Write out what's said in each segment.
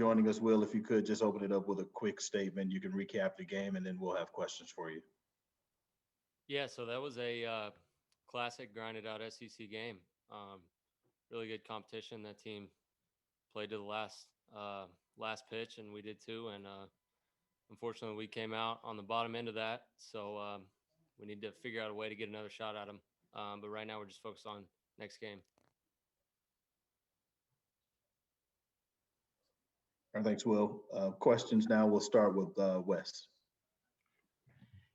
joining us. Will, if you could just open it up with a quick statement, you can recap the game, and then we'll have questions for you. Yeah, so that was a classic grinded out SEC game. Um, really good competition. That team played to the last pitch, and we did too. And unfortunately, we came out on the bottom end of that. So we need to figure out a way to get another shot at them. But right now, we're just focused on next game. All right, thanks, Will. Questions now. We'll start with Wes.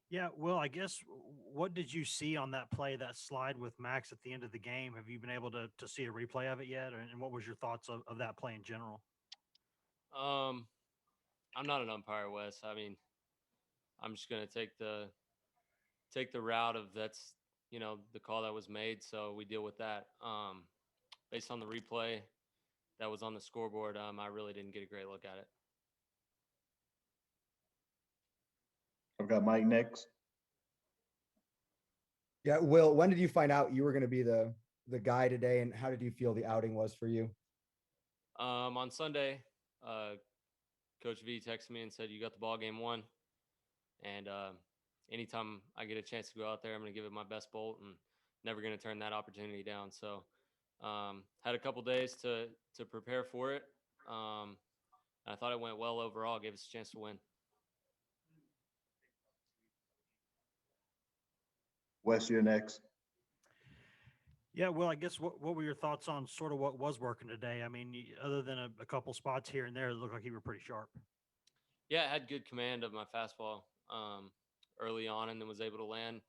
Yeah, well, I guess what did you see on that play, that slide with Max at the end of the game? Have you been able to see a replay of it yet? And what was your thoughts of that play in general? Um, I'm not an umpire, Wes. I mean, I'm just gonna take the route of that's the call that was made, so we deal with that. Based on the replay that was on the scoreboard, I really didn't get a great look at it. I've got Mike next. Yeah, Will, when did you find out you were going to be the guy today, and how did you feel the outing was for you? On Sunday, uh, Coach V texted me and said, "You got the ball game won." And anytime I get a chance to go out there, I'm going to give it my best bolt and never going to turn that opportunity down. So had a couple days to prepare for it. I thought it went well overall. Gave us a chance to win. Wes, you're next. Yeah, well, I guess what were your thoughts on sort of what was working today? I mean, other than a couple spots here and there, it looked like you were pretty sharp. Yeah, I had good command of my fastball early on, and then was able to land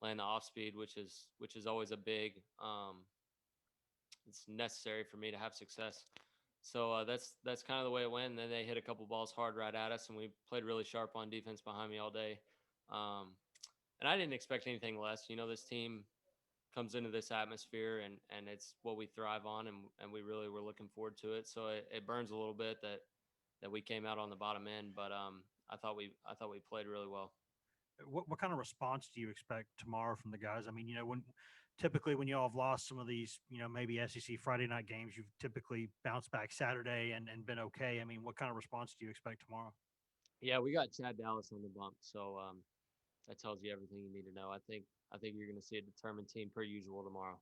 the off speed, which is always a big. It's necessary for me to have success. So that's kind of the way it went. And then they hit a couple balls hard right at us, and we played really sharp on defense behind me all day. Um, and I didn't expect anything less. This team comes into this atmosphere, and it's what we thrive on, and we really were looking forward to it. So it burns a little bit that we came out on the bottom end, but I thought we played really well. What kind of response do you expect tomorrow from the guys? I mean, when typically when you all have lost some of these, maybe SEC Friday night games, you've typically bounced back Saturday and been okay. I mean, what kind of response do you expect tomorrow? Yeah, we got Chad Dallas on the bump, so that tells you everything you need to know. I think you're going to see a determined team per usual tomorrow.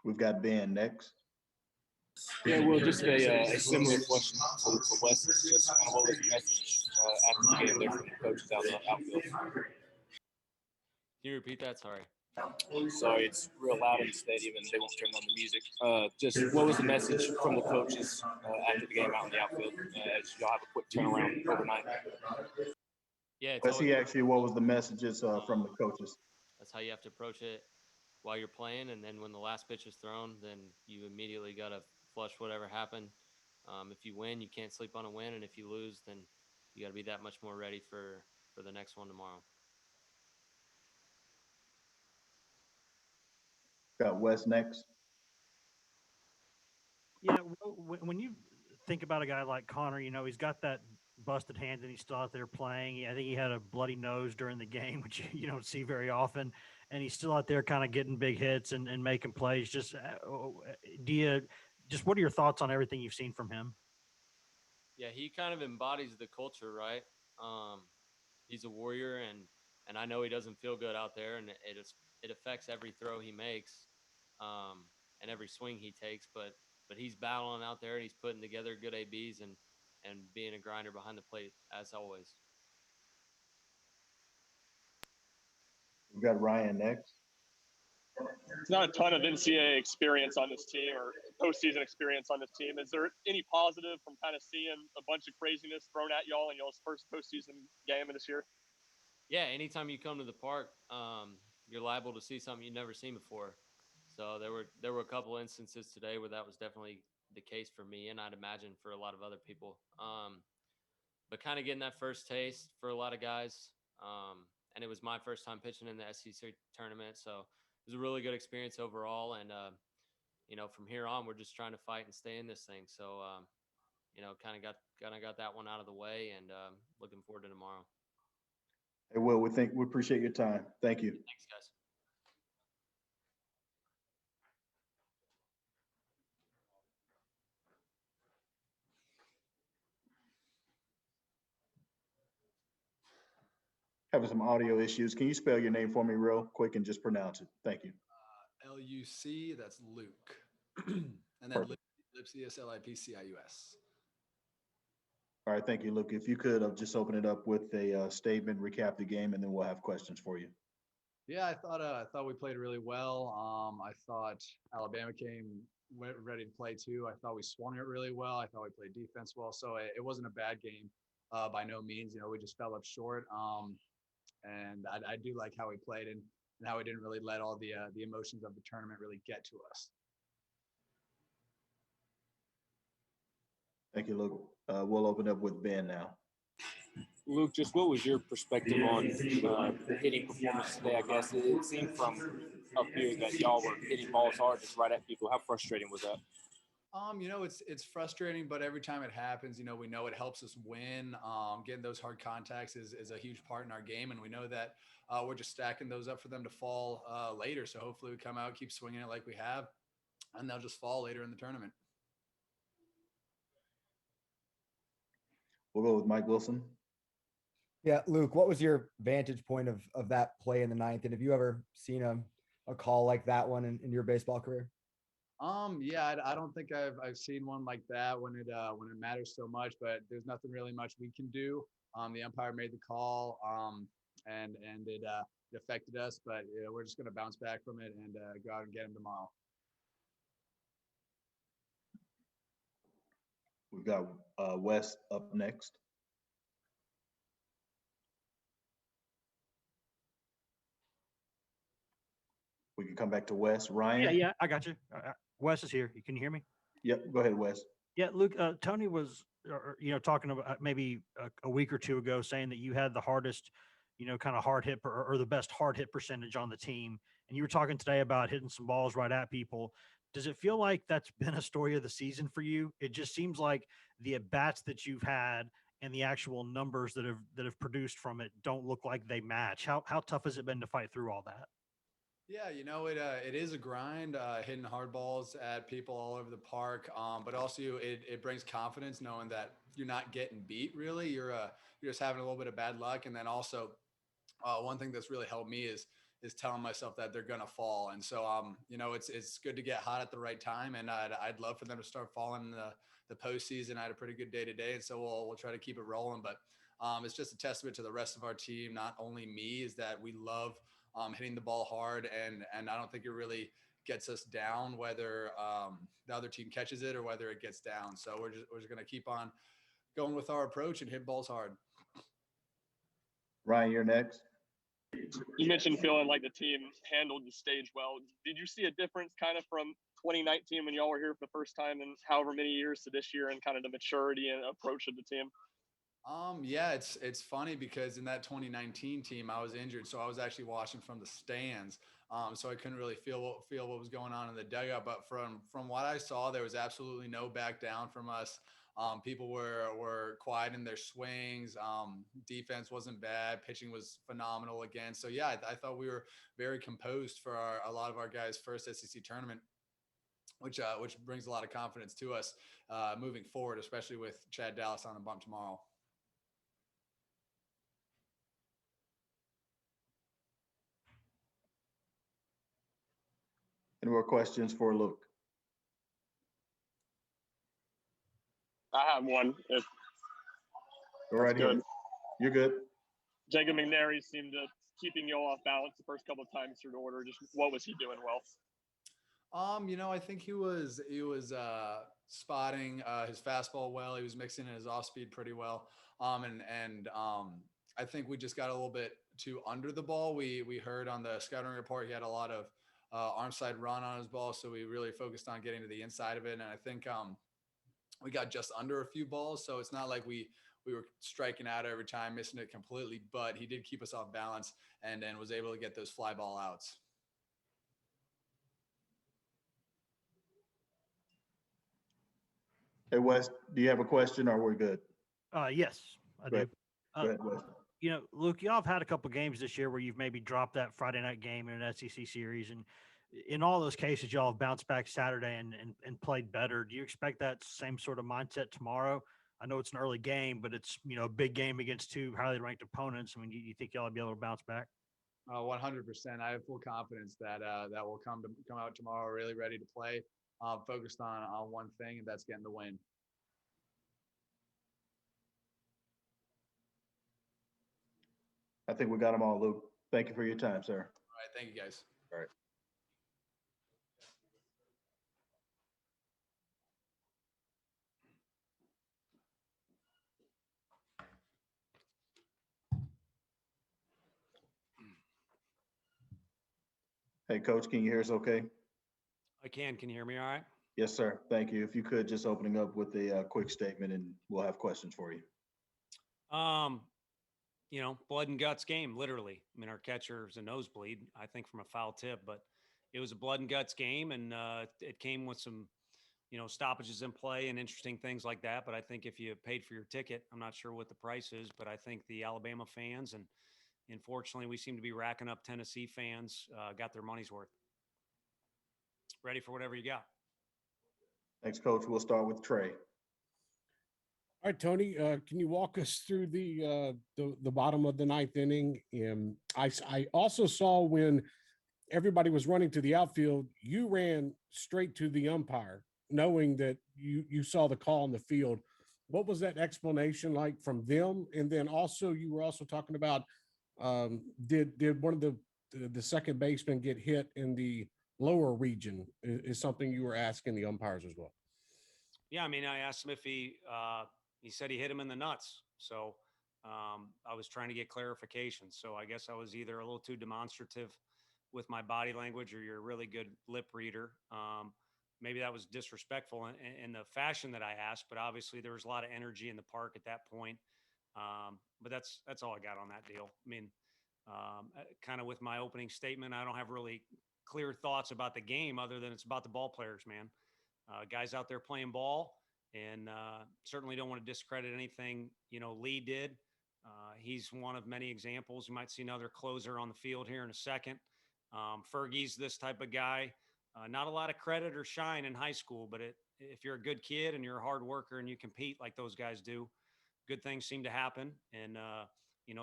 We've got Ben next. Yeah, well, just a similar question to Wes. It's just kind of what was the message after the game there from the coaches out in the outfield? Can you repeat that? Sorry. Sorry, it's real loud in the stadium and they won't turn on the music. Just what was the message from the coaches after the game out in the outfield as y'all have a quick turnaround overnight? Yeah, Let's see actually what was the messages from the coaches. that's how you have to approach it while you're playing, and then when the last pitch is thrown, then you immediately got to flush whatever happened. If you win, you can't sleep on a win, and if you lose, then you got to be that much more ready for the next one tomorrow. Got Wes next. Yeah, when you think about a guy like Connor, he's got that busted hand and he's still out there playing. I think he had a bloody nose during the game, which you don't see very often. And he's still out there kind of getting big hits and making plays. What are your thoughts on everything you've seen from him? Yeah, he kind of embodies the culture, right? He's a warrior, and I know he doesn't feel good out there, and it affects every throw he makes, and every swing he takes. But he's battling out there, and he's putting together good ABs and being a grinder behind the plate as always. We've got Ryan next. It's not a ton of NCAA experience on this team or postseason experience on this team. Is there any positive from kind of seeing a bunch of craziness thrown at y'all in y'all's first postseason game of this year? Yeah, anytime you come to the park, you're liable to see something you've never seen before. So there were a couple instances today where that was definitely the case for me, and I'd imagine for a lot of other people. But kind of getting that first taste for a lot of guys, and it was my first time pitching in the SEC tournament, so it was a really good experience overall. And from here on, we're just trying to fight and stay in this thing. So kind of got that one out of the way, and looking forward to tomorrow. Hey, Will, we appreciate your time. Thank you. Thanks, guys. Having some audio issues. Can you spell your name for me real quick and just pronounce it? Thank you. Luc. That's Luke. And then Perfect. Lipsius, Lipcius. All right, thank you, Luke. If you could just open it up with a statement, recap the game, and then we'll have questions for you. Yeah, I thought we played really well. I thought Alabama went ready to play too. I thought we swung it really well. I thought we played defense well. So it wasn't a bad game by no means. We just fell up short. And I do like how we played and how we didn't really let all the emotions of the tournament really get to us. Thank you, Luke. We'll open up with Ben now. Luke, just what was your perspective on the hitting performance today? I guess it seemed from up here that y'all were hitting balls hard just right at people. How frustrating was that? It's frustrating, but every time it happens, we know it helps us win. Getting those hard contacts is a huge part in our game, and we know that we're just stacking those up for them to fall later. So hopefully we come out, keep swinging it like we have, and they'll just fall later in the tournament. We'll go with Mike Wilson. Yeah, Luke, what was your vantage point of that play in the ninth? And have you ever seen a call like that one in your baseball career? Yeah, I don't think I've seen one like that when it matters so much, but there's nothing really much we can do. The umpire made the call, and it affected us, but we're just going to bounce back from it and go out and get him tomorrow. We've got Wes up next. We can come back to Wes. Ryan? Yeah, I got you. Wes is here. Can you hear me? Yep, go ahead, Wes. Yeah, Luke, Tony was, talking about maybe a week or two ago saying that you had the hardest, kind of hard hit or the best hard hit percentage on the team. And you were talking today about hitting some balls right at people. Does it feel like that's been a story of the season for you? It just seems like the at-bats that you've had and the actual numbers that have produced from it don't look like they match. How tough has it been to fight through all that? Yeah, it is a grind, hitting hard balls at people all over the park. But also it brings confidence knowing that you're not getting beat. Really, you're just having a little bit of bad luck. And then also, one thing that's really helped me is telling myself that they're gonna fall. And so, it's good to get hot at the right time. And I'd love for them to start falling in the postseason. I had a pretty good day today, and so we'll try to keep it rolling. But it's just a testament to the rest of our team, not only me, is that we love hitting the ball hard, and I don't think it really gets us down whether the other team catches it or whether it gets down. So we're just going to keep on going with our approach and hit balls hard. Ryan, you're next. You mentioned feeling like the team handled the stage well. Did you see a difference kind of from 2019 when y'all were here for the first time and however many years to this year and kind of the maturity and approach of the team? Yeah, it's funny because in that 2019 team, I was injured, so I was actually watching from the stands. So I couldn't really feel what was going on in the dugout. But from what I saw, there was absolutely no back down from us. People were quiet in their swings. Defense wasn't bad. Pitching was phenomenal again. So yeah, I thought we were very composed for a lot of our guys' first SEC tournament, which brings a lot of confidence to us moving forward, especially with Chad Dallas on the bump tomorrow. Any more questions for Luke? I have one. If Go right good. ahead. You're good. Jacob McNary seemed to keeping you off balance the first couple of times through the order. Just what was he doing well? I think he was spotting his fastball well. He was mixing in his off speed pretty well. And I think we just got a little bit too under the ball. We heard on the scouting report he had a lot of arm side run on his ball, so we really focused on getting to the inside of it. And I think we got just under a few balls, so it's not like we were striking out every time, missing it completely. But he did keep us off balance and was able to get those fly ball outs. Hey, Wes, do you have a question or we're good? Yes, I Go do. ahead. Go ahead, Wes. Luke, y'all have had a couple games this year where you've maybe dropped that Friday night game in an SEC series, and in all those cases, y'all have bounced back Saturday and played better. Do you expect that same sort of mindset tomorrow? I know it's an early game, but it's, a big game against two highly ranked opponents. I mean, you think y'all will be able to bounce back? 100%. I have full confidence that that will come out tomorrow, really ready to play, focused on one thing, and that's getting the win. I think we got them all, Luke. Thank you for your time, sir. All right, thank you guys. All right. Hey, Coach, can you hear us okay? I can. Can you hear me all right? Yes, sir. Thank you. If you could just opening up with a quick statement and we'll have questions for you. Blood and guts game, literally. I mean, our catcher's a nosebleed, I think, from a foul tip, but it was a blood and guts game, and it came with some, stoppages in play and interesting things like that. But I think if you paid for your ticket, I'm not sure what the price is, but I think the Alabama fans, and unfortunately, we seem to be racking up Tennessee fans, got their money's worth. Ready for whatever you got. Thanks, Coach. We'll start with Trey. All right, Tony, can you walk us through the bottom of the ninth inning? I also saw when everybody was running to the outfield, you ran straight to the umpire, knowing that you saw the call on the field. What was that explanation like from them? And then also, you were also talking about did one of the second baseman get hit in the lower region? Is something you were asking the umpires as well? Yeah, I mean, I asked him if he said he hit him in the nuts. So I was trying to get clarification. So I guess I was either a little too demonstrative with my body language, or you're a really good lip reader. Maybe that was disrespectful in the fashion that I asked, but obviously there was a lot of energy in the park at that point. But that's all I got on that deal. I mean, kind of with my opening statement, I don't have really clear thoughts about the game other than it's about the ball players, man. Guys out there playing ball, and certainly don't want to discredit anything, Lee did. He's one of many examples. You might see another closer on the field here in a second. Fergie's this type of guy. Not a lot of credit or shine in high school, but if you're a good kid and you're a hard worker and you compete like those guys do, good things seem to happen. And,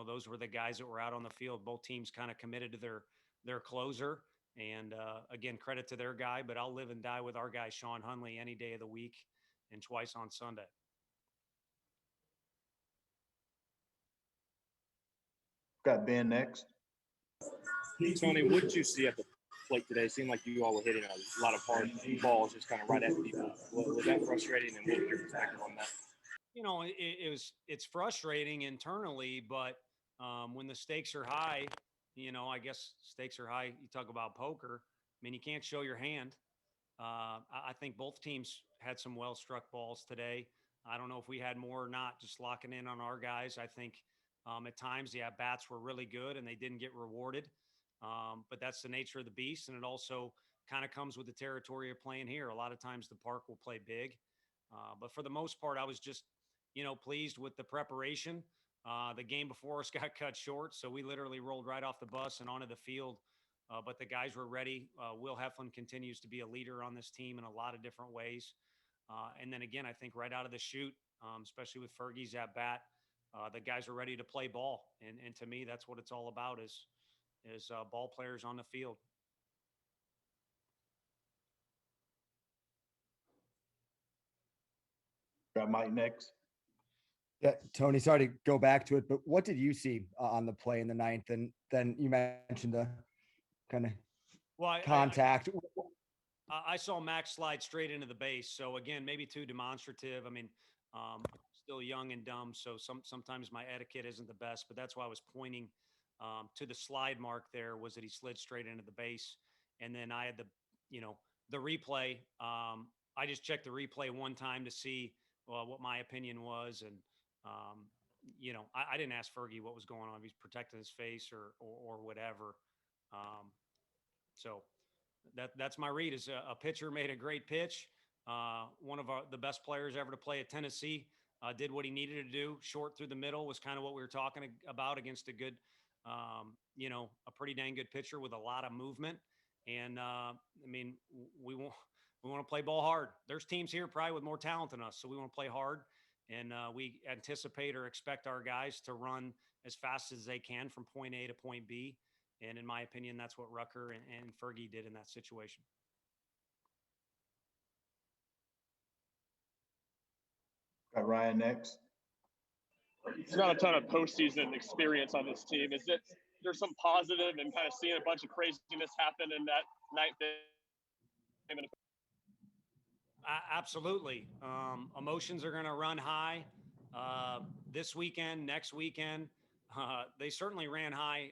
those were the guys that were out on the field. Both teams kind of committed to their closer. And again, credit to their guy, but I'll live and die with our guy, Sean Hunley, any day of the week and twice on Sunday. Got Ben next. Tony, what did you see at the plate today? It seemed like you all were hitting a lot of hard balls just kind of right at people. Was that frustrating, and what was your perspective on that? It's frustrating internally, but when the stakes are high, I guess stakes are high. You talk about poker. I mean, you can't show your hand. I think both teams had some well-struck balls today. I don't know if we had more or not, just locking in on our guys. I think at times the at-bats were really good and they didn't get rewarded. But that's the nature of the beast. And it also kind of comes with the territory of playing here. A lot of times the park will play big. But for the most part, I was just, pleased with the preparation. The game before us got cut short, so we literally rolled right off the bus and onto the field. But the guys were ready. Will Heflin continues to be a leader on this team in a lot of different ways. And then again, I think right out of the chute, especially with Fergie's at bat, the guys are ready to play ball. And to me, that's what it's all about is ball players on the field. Got Mike next. Yeah, Tony, sorry to go back to it, but what did you see on the play in the ninth? And then you mentioned the kind of contact. I saw Max slide straight into the base. So again, maybe too demonstrative. I mean, still young and dumb. So sometimes my etiquette isn't the best, but that's why I was pointing to the slide mark there, was that he slid straight into the base. And then I had the replay. I just checked the replay one time to see what my opinion was. And, I didn't ask Fergie what was going on. If he's protecting his face or whatever. So that's my read. Is a pitcher made a great pitch. One of the best players ever to play at Tennessee did what he needed to do. Short through the middle was kind of what we were talking about against a good, a pretty dang good pitcher with a lot of movement. And we want to play ball hard. There's teams here probably with more talent than us, so we want to play hard. And we anticipate or expect our guys to run as fast as they can from point A to point B. And in my opinion, that's what Rucker and Fergie did in that situation. Got Ryan next. There's not a ton of postseason experience on this team. Is it there's some positive and kind of seeing a bunch of craziness happen in that ninth inning? Absolutely. Emotions are going to run high this weekend, next weekend. They certainly ran high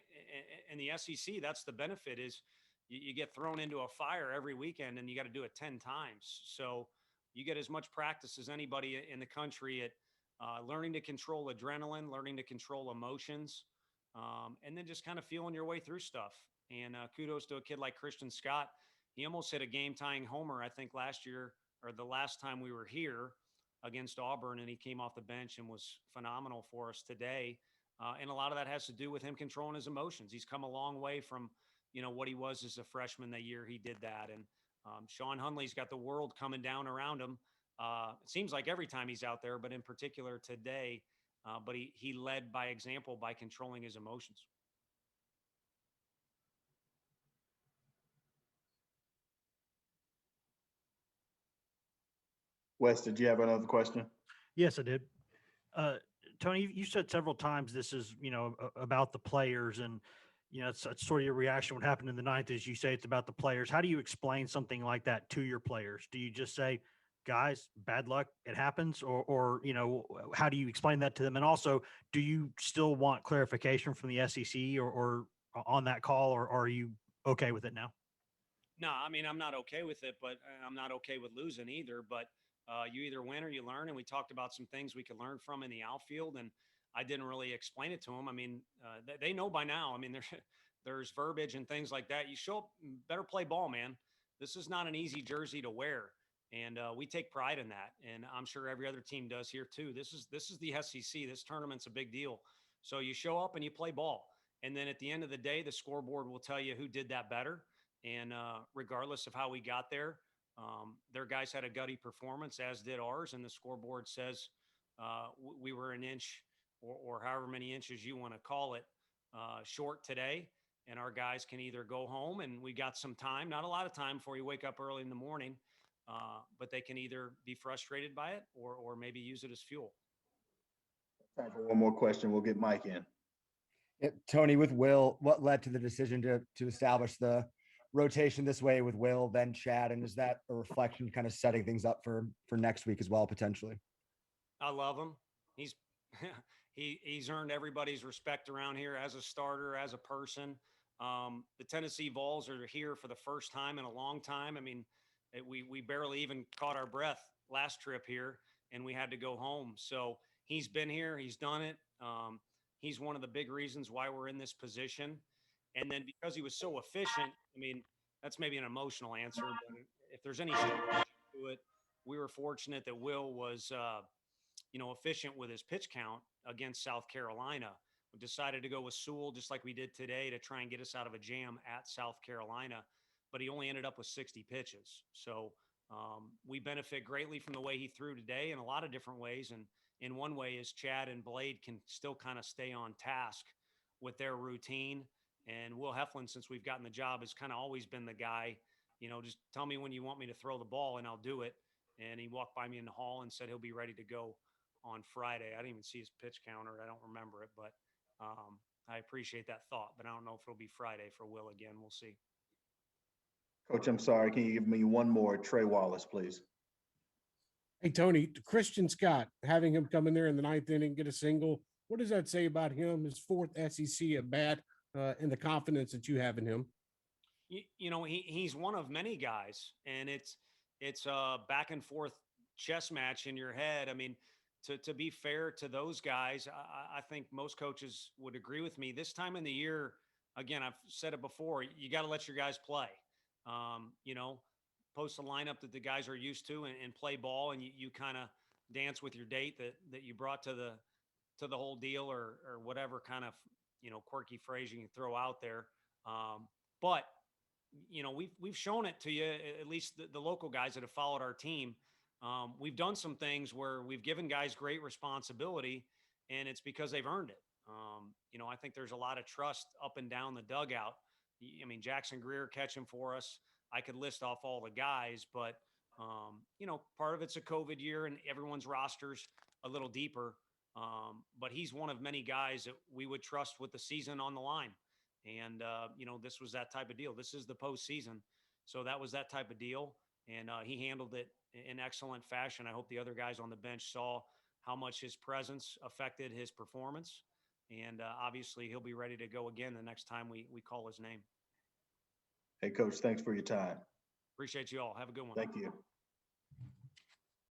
in the SEC. That's the benefit is you get thrown into a fire every weekend and you got to do it 10 times. So you get as much practice as anybody in the country at learning to control adrenaline, learning to control emotions, and then just kind of feeling your way through stuff. And kudos to a kid like Christian Scott. He almost hit a game-tying homer, I think, last year or the last time we were here against Auburn, and he came off the bench and was phenomenal for us today. And a lot of that has to do with him controlling his emotions. He's come a long way from, what he was as a freshman that year he did that. And Sean Hunley's got the world coming down around him. It seems like every time he's out there, but in particular today. But he led by example by controlling his emotions. Wes, did you have another question? Yes, I did. Tony, you said several times this is, about the players, and it's sort of your reaction. What happened in the ninth is you say it's about the players. How do you explain something like that to your players? Do you just say, guys, bad luck, it happens, or how do you explain that to them? And also, do you still want clarification from the SEC or on that call, or are you okay with it now? No, I mean, I'm not okay with it, but I'm not okay with losing either. But you either win or you learn. And we talked about some things we could learn from in the outfield. And I didn't really explain it to them. I mean, they know by now. I mean, there's verbiage and things like that. You show up, better play ball, man. This is not an easy jersey to wear. And we take pride in that. And I'm sure every other team does here too. This is the SEC. This tournament's a big deal. So you show up and you play ball. And then at the end of the day, the scoreboard will tell you who did that better. And regardless of how we got there, their guys had a gutty performance, as did ours. And the scoreboard says we were an inch or however many inches you want to call it short today. And our guys can either go home and we got some time, not a lot of time before you wake up early in the morning, but they can either be frustrated by it or maybe use it as fuel. Time for one more question. We'll get Mike in. Yeah, Tony, with Will, what led to the decision to establish the rotation this way with Will, then Chad, and is that a reflection kind of setting things up for next week as well, potentially? I love him. He's he's earned everybody's respect around here as a starter, as a person. The Tennessee Vols are here for the first time in a long time. I mean, we barely even caught our breath last trip here, and we had to go home. So he's been here. He's done it. He's one of the big reasons why we're in this position. And then because he was so efficient, I mean, that's maybe an emotional answer, but if there's any to it, we were fortunate that Will was, efficient with his pitch count against South Carolina. We decided to go with Sewell just like we did today to try and get us out of a jam at South Carolina, but he only ended up with 60 pitches. So we benefit greatly from the way he threw today in a lot of different ways. And in one way is Chad and Blade can still kind of stay on task with their routine. And Will Heflin, since we've gotten the job, has kind of always been the guy, just tell me when you want me to throw the ball and I'll do it. And he walked by me in the hall and said he'll be ready to go on Friday. I didn't even see his pitch counter. I don't remember it, but I appreciate that thought, but I don't know if it'll be Friday for Will again. We'll see. Coach, I'm sorry. Can you give me one more? Trey Wallace, please. Hey, Tony, Christian Scott, having him come in there in the ninth inning, get a single. What does that say about him, his fourth SEC at bat, and the confidence that you have in him? He's one of many guys, and it's a back and forth chess match in your head. I mean, to be fair to those guys, I think most coaches would agree with me. This time in the year, again, I've said it before, you got to let your guys play. Post a lineup that the guys are used to and play ball, and you kind of dance with your date that you brought to the whole deal or whatever kind of, quirky phrase you can throw out there. But we've shown it to you, at least the local guys that have followed our team. we've done some things where we've given guys great responsibility, and it's because they've earned it. I think there's a lot of trust up and down the dugout. I mean, Jackson Greer catching for us. I could list off all the guys, but part of it's a COVID year and everyone's roster's a little deeper. But he's one of many guys that we would trust with the season on the line. And, this was that type of deal. This is the postseason. So that was that type of deal. And he handled it in excellent fashion. I hope the other guys on the bench saw how much his presence affected his performance. And obviously, he'll be ready to go again the next time we call his name. Hey, Coach, thanks for your time. Appreciate you all. Have a good one. Thank you.